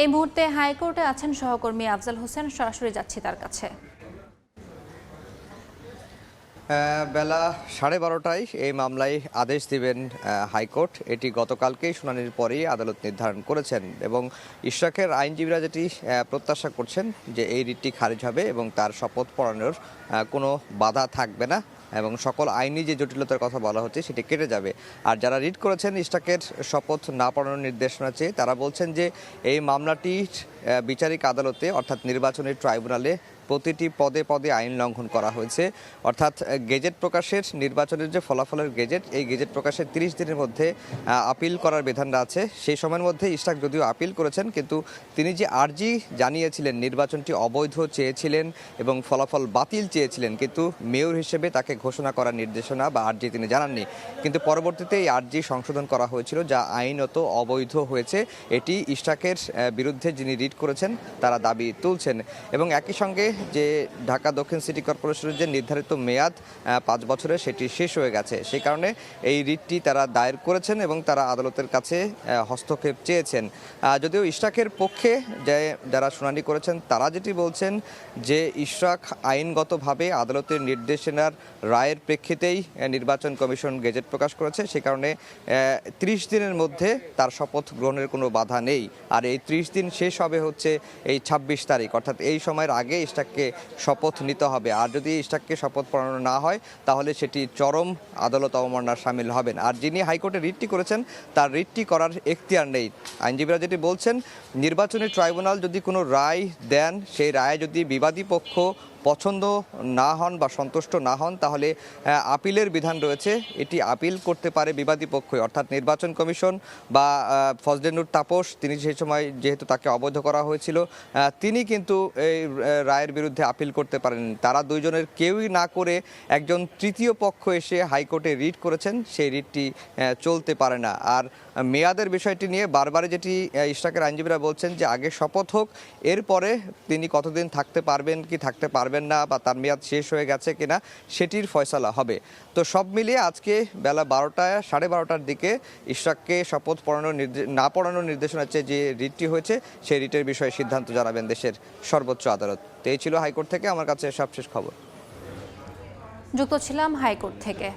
এই মুহূর্তে হাইকোর্টে আছেন সহকর্মী আফজাল হোসেন, সরাসরি যাচ্ছি তার কাছে। বেলা 12:30টায় এই মামলায় আদেশ দিবেন হাইকোর্ট। এটি গতকালকেই শুনানির পরেই আদালত নির্ধারণ করেছেন এবং ইশরাকের আইনজীবীরা যেটি প্রত্যাশা করছেন যে এই রিটটি খারিজ হবে এবং তার শপথ পড়ানোর কোনো বাধা থাকবে না এবং সকল আইনি যে জটিলতার কথা বলা হচ্ছে সেটি কেটে যাবে। আর যারা রিট করেছেন ইশরাকের শপথ না পড়ানোর নির্দেশনা চেয়ে, তারা বলছেন যে এই মামলাটি বিচারিক আদালতে অর্থাৎ নির্বাচনী ট্রাইব্যুনালে প্রতিটি পদে পদে আইন লঙ্ঘন করা হয়েছে। অর্থাৎ গেজেট প্রকাশের, নির্বাচনের যে ফলাফলের গেজেট, এই গেজেট প্রকাশের 30 দিনের মধ্যে আপিল করার বিধানটা আছে। সেই সময়ের মধ্যে ইশরাক যদিও আপিল করেছেন, কিন্তু তিনি যে আর্জি জানিয়েছিলেন, নির্বাচনটি অবৈধ চেয়েছিলেন এবং ফলাফল বাতিল চেয়েছিলেন, কিন্তু মেয়র হিসেবে তাকে ঘোষণা করার নির্দেশনা বা আর্জি তিনি জানাননি। কিন্তু পরবর্তীতে এই আর্জি সংশোধন করা হয়েছিল, যা আইনত অবৈধ হয়েছে। এটি ইশরাকের বিরুদ্ধে যিনি রিট করেছেন তারা দাবি তুলছেন। এবং একই সঙ্গে যে ঢাকা দক্ষিণ সিটি কর্পোরেশনের যে নির্ধারিত মেয়াদ 5 বছরের, সেটি শেষ হয়ে গেছে। সেই কারণে এই রিটটি তারা দায়ের করেছেন এবং তারা আদালতের কাছে হস্তক্ষেপ চেয়েছেন। যদিও ইশরাকের পক্ষে যারা শুনানি করেছেন তারা যেটি বলছেন যে ইশরাক আইনগতভাবে আদালতের নির্দেশনার রায়ের প্রেক্ষিতেই নির্বাচন কমিশন গেজেট প্রকাশ করেছে। সে কারণে 30 দিনের মধ্যে তার শপথ গ্রহণের কোনো বাধা নেই। আর এই 30 দিন শেষ হবে হচ্ছে এই 26 তারিখ, অর্থাৎ এই সময়ের আগে ইশরাককে শপথ নিতে হবে। আর যদি ইশরাককে শপথ পড়ানো না হয় তাহলে সেটি চরম আদালত অবমাননার শামিল হবেন। আর যিনি হাইকোর্টে রিটটি করেছেন তার রিটটি করার এখতিয়ার নেই। আইনজীবীরা যেটি বলছেন, নির্বাচনী ট্রাইব্যুনাল যদি কোনো রায় দেন, সেই রায়ে যদি বিবাদী পক্ষ পছন্দ না হন বা সন্তুষ্ট না হন, তাহলে আপিলের বিধান রয়েছে। এটি আপিল করতে পারে বিবাদী পক্ষই, অর্থাৎ নির্বাচন কমিশন বা ফজলে নূর তাপস, তিনি সেই সময় যেহেতু তাকে অবৈধ করা হয়েছিল, তিনি কিন্তু এই রায়ের বিরুদ্ধে আপিল করতে পারেন। তারা দুইজনের কেউই না করে একজন তৃতীয় পক্ষ এসে হাইকোর্টে রিট করেছেন, সেই রিটটি চলতে পারে না। আর মেয়াদের বিষয়টি নিয়ে বারবারই যেটি ইশরাকের আইনজীবীরা বলছেন যে আগে শপথ হোক, এরপরে তিনি কতদিন থাকতে পারবেন কি থাকতে পারবেন না, বা তার মেয়াদ শেষ হয়ে গেছে কিনা, সেটির ফয়সালা হবে। তো সব মিলিয়ে আজকে বেলা 12টার দিকে ইশরাককে শপথ না পড়ানোর নির্দেশনা চেয়ে যে রিটটি হয়েছে, সেই রিটের বিষয়ে সিদ্ধান্ত জানাবেন দেশের সর্বোচ্চ আদালত। এই ছিল হাইকোর্ট থেকে আমার কাছে সবশেষ খবর। যুক্ত ছিলাম হাইকোর্ট থেকে।